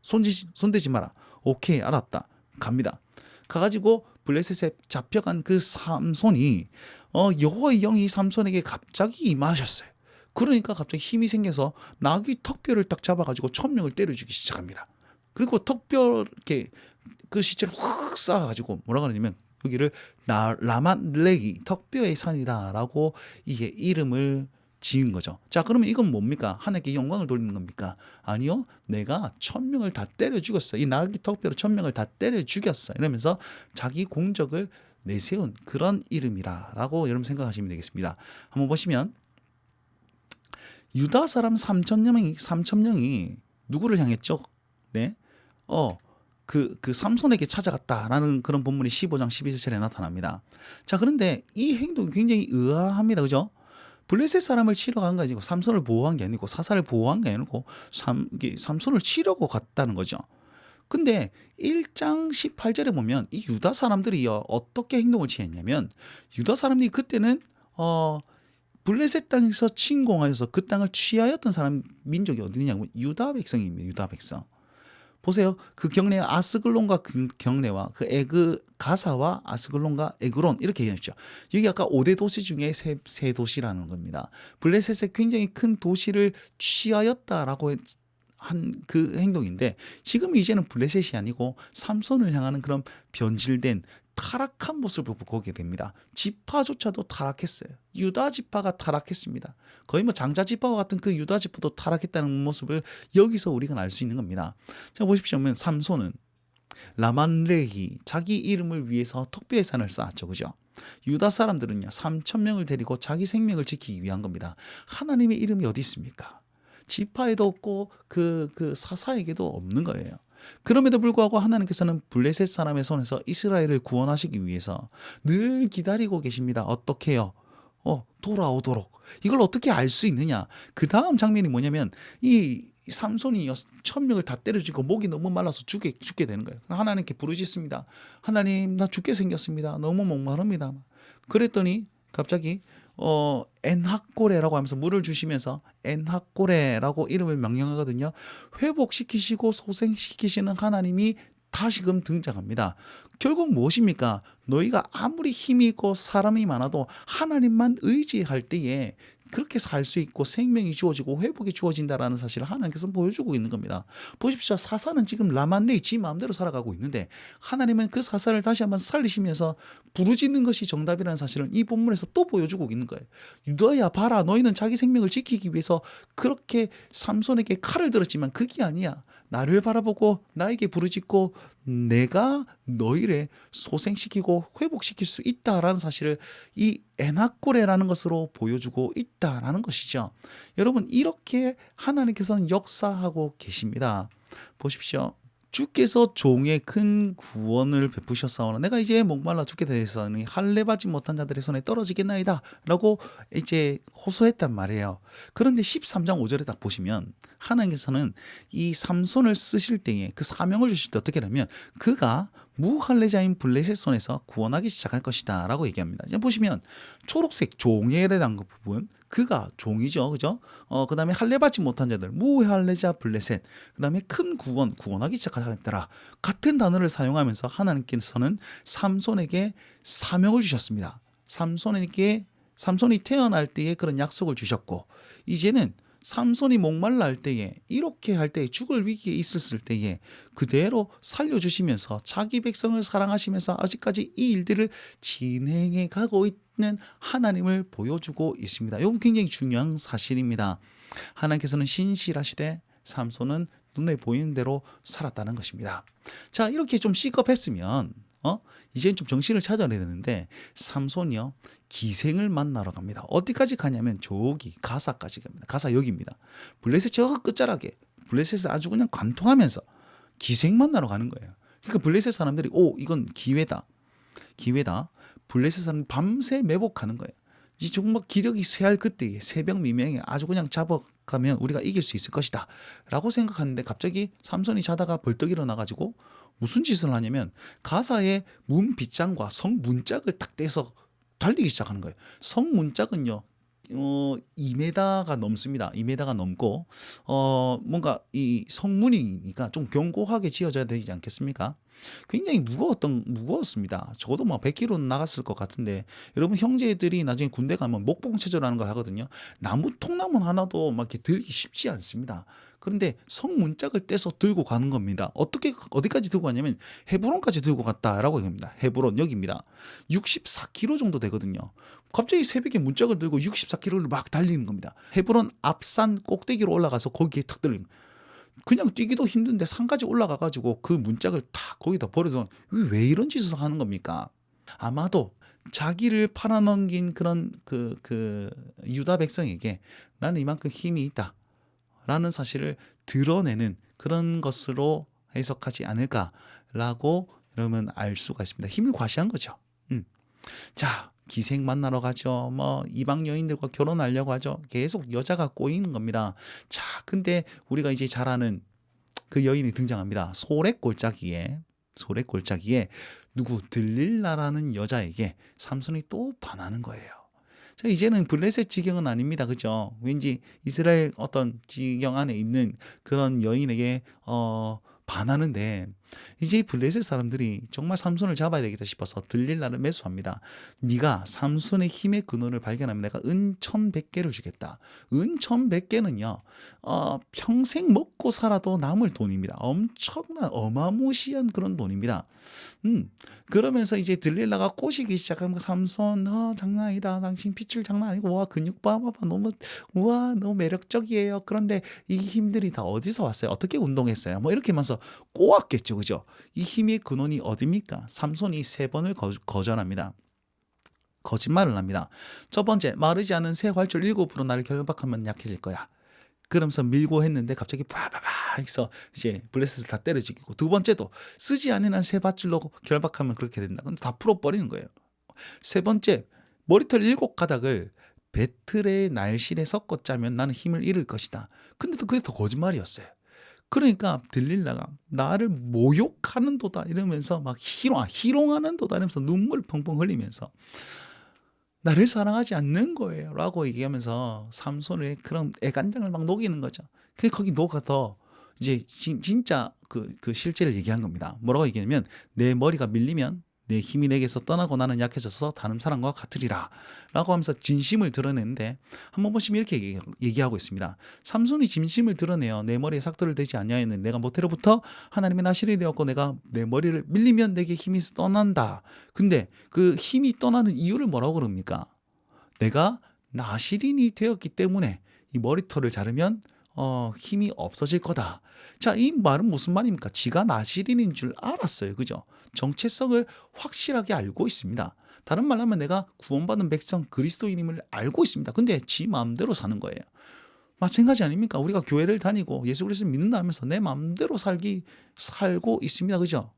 손대지 마라. 오케이, 알았다. 갑니다. 가가지고 블레셋에 잡혀간 그 삼손이 여호와의 영이 삼손에게 갑자기 임하셨어요. 그러니까 갑자기 힘이 생겨서 나귀 턱뼈를 딱 잡아가지고 1,000명을 때려주기 시작합니다. 그리고 턱뼈 이렇게 그 시체를 훅 쌓아가지고 뭐라 그러냐면 여기를 라만레기 턱뼈의 산이다라고 이게 이름을 지은 거죠. 자, 그러면 이건 뭡니까? 하나님께 영광을 돌리는 겁니까? 아니요. 내가 1,000명을 다 때려 죽였어. 이 나귀 턱뼈로 1,000명을 다 때려 죽였어. 이러면서 자기 공적을 내세운 그런 이름이라고 여러분 생각하시면 되겠습니다. 한번 보시면 유다 사람 3,000명이 누구를 향했죠? 네. 그 삼손에게 찾아갔다라는 그런 본문이 15장 12절에 나타납니다. 자, 그런데 이 행동이 굉장히 의아합니다. 그죠? 블레셋 사람을 치러 간 게 아니고 삼손을 보호한 게 아니고 사사를 보호한 게 아니고 삼손을 치려고 갔다는 거죠. 근데 1장 18절에 보면 이 유다 사람들이 어떻게 행동을 취했냐면 유다 사람들이 그때는 블레셋 땅에서 침공하여서 그 땅을 취하였던 사람 민족이 어디냐면 유다 백성입니다. 유다 백성. 보세요. 그 경내 아스글론과 그 경내와 그 에그 가사와 아스글론과 에그론 이렇게 얘기했죠. 여기 아까 5대 도시 중에 세 도시라는 겁니다. 블레셋의 굉장히 큰 도시를 취하였다라고 한 그 행동인데 지금 이제는 블레셋이 아니고 삼손을 향하는 그런 변질된 타락한 모습을 보게 됩니다. 지파조차도 타락했어요. 유다 지파가 타락했습니다. 거의 뭐 장자 지파와 같은 그 유다 지파도 타락했다는 모습을 여기서 우리가 알 수 있는 겁니다. 자 보십시오. 삼손은 라만레히 자기 이름을 위해서 특별히 산을 쌓았죠. 그죠? 유다 사람들은요 3,000명을 데리고 자기 생명을 지키기 위한 겁니다. 하나님의 이름이 어디 있습니까? 지파에도 없고 그 사사에게도 없는 거예요. 그럼에도 불구하고 하나님께서는 블레셋 사람의 손에서 이스라엘을 구원하시기 위해서 늘 기다리고 계십니다. 어떻게 해요? 돌아오도록. 이걸 어떻게 알 수 있느냐? 그 다음 장면이 뭐냐면 이 삼손이 1,000명을 다 때려주고 목이 너무 말라서 죽게 되는 거예요. 하나님께 부르짖습니다. 하나님 나 죽게 생겼습니다. 너무 목마릅니다. 그랬더니 갑자기 엔학고레라고 하면서 물을 주시면서 엔학고레라고 이름을 명령하거든요. 회복시키시고 소생시키시는 하나님이 다시금 등장합니다. 결국 무엇입니까? 너희가 아무리 힘이 있고 사람이 많아도 하나님만 의지할 때에 그렇게 살 수 있고 생명이 주어지고 회복이 주어진다라는 사실을 하나님께서 보여주고 있는 겁니다. 보십시오. 사사는 지금 라만레이 지 마음대로 살아가고 있는데 하나님은 그 사사를 다시 한번 살리시면서 부르짖는 것이 정답이라는 사실을 이 본문에서 또 보여주고 있는 거예요. 유다야 봐라 너희는 자기 생명을 지키기 위해서 그렇게 삼손에게 칼을 들었지만 그게 아니야. 나를 바라보고 나에게 부르짖고 내가 너희를 소생시키고 회복시킬 수 있다라는 사실을 이 에나꼬레라는 것으로 보여주고 있다라는 것이죠. 여러분 이렇게 하나님께서는 역사하고 계십니다. 보십시오. 주께서 종의 큰 구원을 베푸셨사오나 내가 이제 목말라 죽게 되었으니 할례받지 못한 자들의 손에 떨어지겠나이다 라고 이제 호소했단 말이에요. 그런데 13장 5절에 딱 보시면 하나님께서는 이 삼손을 쓰실 때에 그 사명을 주실 때 어떻게 하냐면 그가 무할례자인 블레셋 손에서 구원하기 시작할 것이다 라고 얘기합니다. 이제 보시면 초록색 종에 대한 부분 그가 종이죠. 그죠? 그 다음에 할례받지 못한 자들, 무할례자 블레셋, 그 다음에 큰 구원하기 시작하겠더라. 같은 단어를 사용하면서 하나님께서는 삼손에게 사명을 주셨습니다. 삼손이 태어날 때에 그런 약속을 주셨고, 이제는 삼손이 목말라 할 때에 이렇게 할 때에 죽을 위기에 있었을 때에 그대로 살려주시면서 자기 백성을 사랑하시면서 아직까지 이 일들을 진행해 가고 있는 하나님을 보여주고 있습니다. 이건 굉장히 중요한 사실입니다. 하나님께서는 신실하시되 삼손은 눈에 보이는 대로 살았다는 것입니다. 자, 이렇게 좀 C급했으면 이제는 좀 정신을 차려야 되는데 삼손이요 기생을 만나러 갑니다. 어디까지 가냐면 저기 가사까지 갑니다. 가사 여기입니다. 블레셋 저 끝자락에 블레셋을 아주 그냥 관통하면서 기생 만나러 가는 거예요. 그러니까 블레셋 사람들이 이건 기회다. 블레셋 사람들이 밤새 매복하는 거예요. 이 정말 기력이 쇠할 그때에 새벽 미명에 아주 그냥 잡아가면 우리가 이길 수 있을 것이다 라고 생각하는데 갑자기 삼손이 자다가 벌떡 일어나가지고 무슨 짓을 하냐면 가사의 문 빗장과 성 문짝을 딱 떼서 달리기 시작하는 거예요. 성 문짝은요 2m가 넘습니다. 2m가 넘고 뭔가 이 성문이니까 좀 견고하게 지어져야 되지 않겠습니까? 굉장히 무거웠습니다. 적어도 뭐 100kg 나갔을 것 같은데 여러분 형제들이 나중에 군대 가면 목봉체조라는 걸 하거든요. 통나무 하나도 막 이렇게 들기 쉽지 않습니다. 그런데 성문짝을 떼서 들고 가는 겁니다. 어디까지 들고 가냐면 헤브론까지 들고 갔다라고 얘기합니다. 헤브론 여기입니다. 64km 정도 되거든요. 갑자기 새벽에 문짝을 들고 64km를 막 달리는 겁니다. 헤브론 앞산 꼭대기로 올라가서 거기에 탁 들리는 거예요. 그냥 뛰기도 힘든데 산까지 올라가가지고 그 문짝을 탁 거기다 버려서 왜 이런 짓을 하는 겁니까? 아마도 자기를 팔아넘긴 그런 그 유다 백성에게 나는 이만큼 힘이 있다 라는 사실을 드러내는 그런 것으로 해석하지 않을까라고 여러분 알 수가 있습니다. 힘을 과시한 거죠. 자, 기생 만나러 가죠. 뭐 이방 여인들과 결혼하려고 하죠. 계속 여자가 꼬이는 겁니다. 자, 근데 우리가 이제 잘 아는 그 여인이 등장합니다. 소래골짜기에 누구 들릴라라는 여자에게 삼손이 또 반하는 거예요. 자, 이제는 블레셋 지경은 아닙니다. 그죠? 왠지 이스라엘 어떤 지경 안에 있는 그런 여인에게 반하는데, 이제 블레셋 사람들이 정말 삼손을 잡아야 되겠다 싶어서 들릴라를 매수합니다. 네가 삼손의 힘의 근원을 발견하면 내가 은 1,100개를 주겠다. 은 1,100개는요, 평생 먹고 살아도 남을 돈입니다. 엄청난 어마무시한 그런 돈입니다. 그러면서 이제 들릴라가 꼬시기 시작하면 삼손, 장난 아니다. 당신 핏줄 장난 아니고, 와, 근육 봐봐, 너무, 우와, 너무 매력적이에요. 그런데 이 힘들이 다 어디서 왔어요? 어떻게 운동했어요? 뭐 이렇게 하면서 꼬았겠죠, 그죠? 이 힘의 근원이 어디입니까? 삼손이 3번을 거절합니다. 거짓말을 합니다. 첫 번째, 마르지 않은 새 활줄 7으로 나를 결박하면 약해질 거야. 그러면서 밀고 했는데 갑자기 파바바 해서 이제 블레셋을 다 때려 죽이고, 두 번째도 쓰지 않은 한 새 밧줄로 결박하면 그렇게 된다. 근데 다 풀어버리는 거예요. 세 번째, 머리털 7가닥을 배틀의 날실에 섞어 짜면 나는 힘을 잃을 것이다. 근데 또 그게 더 거짓말이었어요. 그러니까 들릴라가 나를 모욕하는 도다 이러면서 막 희롱하는 도다 이러면서 눈물 펑펑 흘리면서 나를 사랑하지 않는 거예요 라고 얘기하면서 삼손의 그런 애간장을 막 녹이는 거죠. 그게 거기 녹아서 이제 진짜 그 실제를 얘기한 겁니다. 뭐라고 얘기하냐면, 내 머리가 밀리면 내 힘이 내게서 떠나고 나는 약해져서 다른 사람과 같으리라 라고 하면서 진심을 드러내는데, 한번 보시면 이렇게 얘기하고 있습니다. 삼손이 진심을 드러내요. 내 머리에 삭도를 대지 아니하였는 내가 모태로부터 하나님의 나실이 되었고 내가 내 머리를 밀리면 내게 힘이 떠난다. 근데 그 힘이 떠나는 이유를 뭐라고 그럽니까? 내가 나실인이 되었기 때문에 이 머리털을 자르면 힘이 없어질 거다. 자, 이 말은 무슨 말입니까? 지가 나실인인 줄 알았어요. 그죠? 정체성을 확실하게 알고 있습니다. 다른 말로 하면 내가 구원받은 백성 그리스도인임을 알고 있습니다. 근데 지 마음대로 사는 거예요. 마찬가지 아닙니까? 우리가 교회를 다니고 예수 그리스도를 믿는다 하면서 내 마음대로 살고 있습니다. 그죠?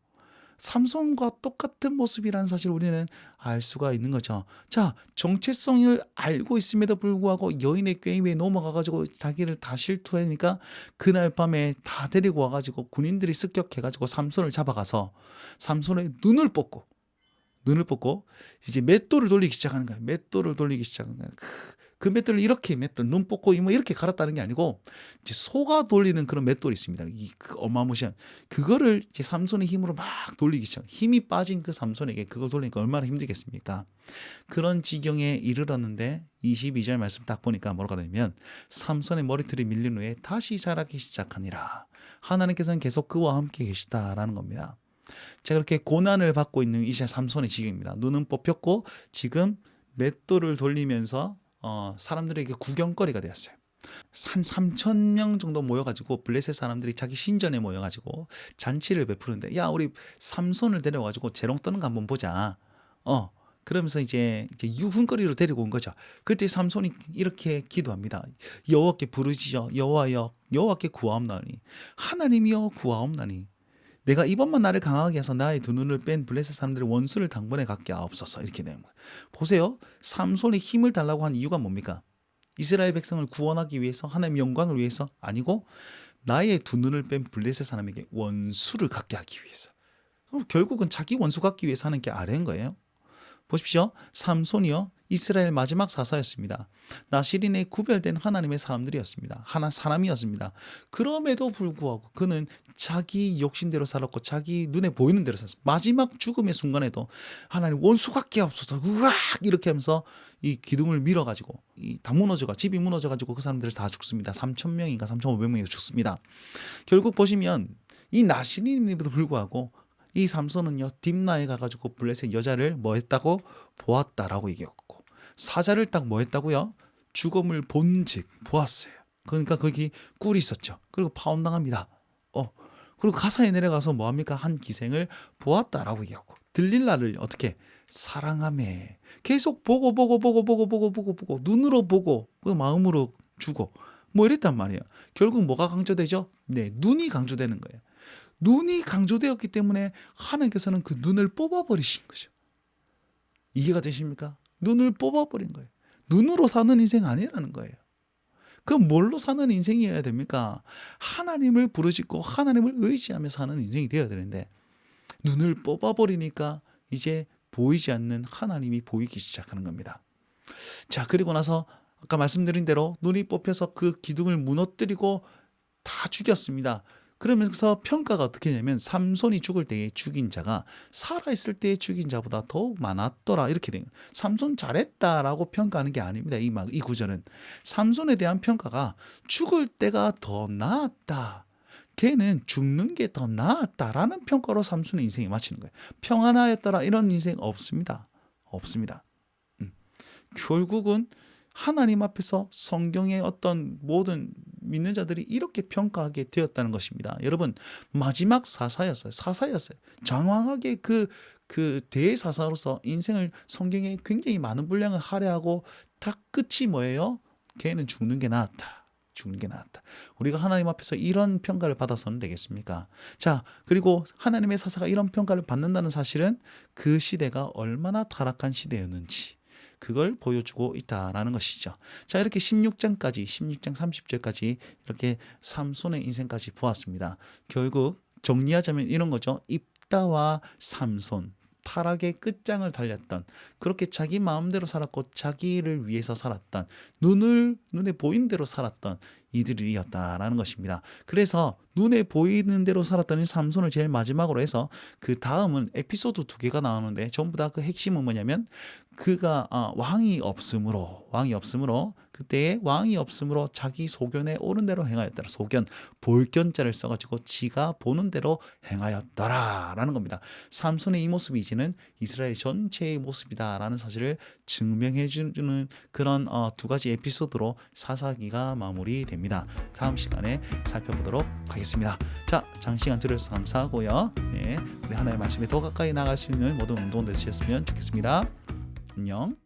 삼손과 똑같은 모습이라는 사실을 우리는 알 수가 있는 거죠. 자, 정체성을 알고 있음에도 불구하고 여인의 꾀임에 넘어가가지고 자기를 다 실토하니까 그날 밤에 다 데리고 와가지고 군인들이 습격해가지고 삼손을 잡아가서 삼손의 눈을 뽑고 이제 맷돌을 돌리기 시작하는 거예요. 맷돌을 돌리기 시작하는 거예요. 그 맷돌을 이렇게 눈 뽑고 뭐 이렇게 갈았다는 게 아니고 이제 소가 돌리는 그런 맷돌이 있습니다. 그 어마무시한 그거를 이제 삼손의 힘으로 막 돌리기 시작. 힘이 빠진 그 삼손에게 그걸 돌리니까 얼마나 힘들겠습니까? 그런 지경에 이르렀는데 22절 말씀 딱 보니까 뭐라고 하냐면, 삼손의 머리털이 밀린 후에 다시 자라기 시작하니라. 하나님께서는 계속 그와 함께 계시다라는 겁니다. 자, 그렇게 고난을 받고 있는 이제 삼손의 지경입니다. 눈은 뽑혔고 지금 맷돌을 돌리면서 사람들에게 구경거리가 되었어요. 한 3,000명 정도 모여가지고 블레셋 사람들이 자기 신전에 모여가지고 잔치를 베푸는데, 야, 우리 삼손을 데려가지고 재롱 떠는 거 한번 보자. 그러면서 이제 유흥거리로 데리고 온 거죠. 그때 삼손이 이렇게 기도합니다. 여호와께 부르짖어 여호와여 여호와께 구하옵나니 하나님이여 구하옵나니 내가 이번만 나를 강하게 해서 나의 두 눈을 뺀 블레셋 사람들의 원수를 당번에 갖게 하옵소서. 이렇게 되는 거예요. 보세요. 삼손의 힘을 달라고 한 이유가 뭡니까? 이스라엘 백성을 구원하기 위해서, 하나님의 영광을 위해서 아니고 나의 두 눈을 뺀 블레셋 사람에게 원수를 갖게 하기 위해서. 결국은 자기 원수 갖기 위해서 하는 게 아래인 거예요. 보십시오. 삼손이요, 이스라엘 마지막 사사였습니다. 나실인에 구별된 하나님의 사람들이었습니다. 사람이었습니다. 그럼에도 불구하고 그는 자기 욕심대로 살았고 자기 눈에 보이는 대로 살았습니다. 마지막 죽음의 순간에도 하나님 원수 갖게 하옵소서 으악 이렇게 하면서 이 기둥을 밀어가지고 다 무너져가 집이 무너져가지고 그 사람들을 다 죽습니다. 3,000명인가 3,500명이 죽습니다. 결국 보시면 이 나실인임에도 불구하고 이 삼손은요, 딥나에 가가지고 블레셋 여자를 뭐 했다고? 보았다라고 얘기했고, 사자를 딱 뭐 했다고요? 죽음을 본즉 보았어요. 그러니까 거기 꿀이 있었죠. 그리고 파혼당합니다. 그리고 가사에 내려가서 뭐 합니까? 한 기생을 보았다라고 얘기하고, 들릴라를 어떻게? 사랑하매. 계속 보고 눈으로 보고 그 마음으로 주고 뭐 이랬단 말이에요. 결국 뭐가 강조되죠? 네, 눈이 강조되는 거예요. 눈이 강조되었기 때문에 하나님께서는 그 눈을 뽑아버리신 거죠. 이해가 되십니까? 눈을 뽑아버린 거예요. 눈으로 사는 인생 아니라는 거예요. 그럼 뭘로 사는 인생이어야 됩니까? 하나님을 부르짖고 하나님을 의지하며 사는 인생이 되어야 되는데, 눈을 뽑아버리니까 이제 보이지 않는 하나님이 보이기 시작하는 겁니다. 자, 그리고 나서 아까 말씀드린 대로 눈이 뽑혀서 그 기둥을 무너뜨리고 다 죽였습니다. 그러면서 평가가 어떻게 되냐면 삼손이 죽을 때에 죽인 자가 살아있을 때에 죽인 자보다 더욱 많았더라 이렇게 돼요. 삼손 잘했다라고 평가하는 게 아닙니다. 이 구절은 삼손에 대한 평가가 죽을 때가 더 나았다. 걔는 죽는 게 더 나았다라는 평가로 삼손의 인생이 마치는 거예요. 평안하였더라 이런 인생 없습니다. 없습니다. 결국은 하나님 앞에서 성경의 어떤 모든 믿는 자들이 이렇게 평가하게 되었다는 것입니다. 여러분, 마지막 사사였어요. 장황하게 그 대사사로서 인생을 성경에 굉장히 많은 분량을 할애하고 다 끝이 뭐예요? 걔는 죽는 게 나았다. 죽는 게 나았다. 우리가 하나님 앞에서 이런 평가를 받아서는 되겠습니까? 자, 그리고 하나님의 사사가 이런 평가를 받는다는 사실은 그 시대가 얼마나 타락한 시대였는지 그걸 보여주고 있다라는 것이죠. 자, 이렇게 16장 30절까지 이렇게 삼손의 인생까지 보았습니다. 결국 정리하자면 이런 거죠. 입다와 삼손, 타락의 끝장을 달렸던, 그렇게 자기 마음대로 살았고 자기를 위해서 살았던, 눈에 보이는 대로 살았던 이들이었다라는 것입니다. 그래서 눈에 보이는 대로 살았던 이 삼손을 제일 마지막으로 해서 그 다음은 에피소드 2개가 나오는데 전부 다 그 핵심은 뭐냐면 그가 왕이 없으므로 그때에 왕이 없으므로 자기 소견에 옳은 대로 행하였더라. 소견, 볼견자를 써가지고 지가 보는 대로 행하였더라라는 겁니다. 삼손의 이 모습이 이제는 이스라엘 전체의 모습이다라는 사실을 증명해주는 그런 2가지 에피소드로 사사기가 마무리됩니다. 다음 시간에 살펴보도록 하겠습니다. 자, 장시간 들어주셔서 감사하고요. 네, 우리 하나님의 말씀에 더 가까이 나갈 수 있는 모든 운동 되셨으면 좋겠습니다. 안녕.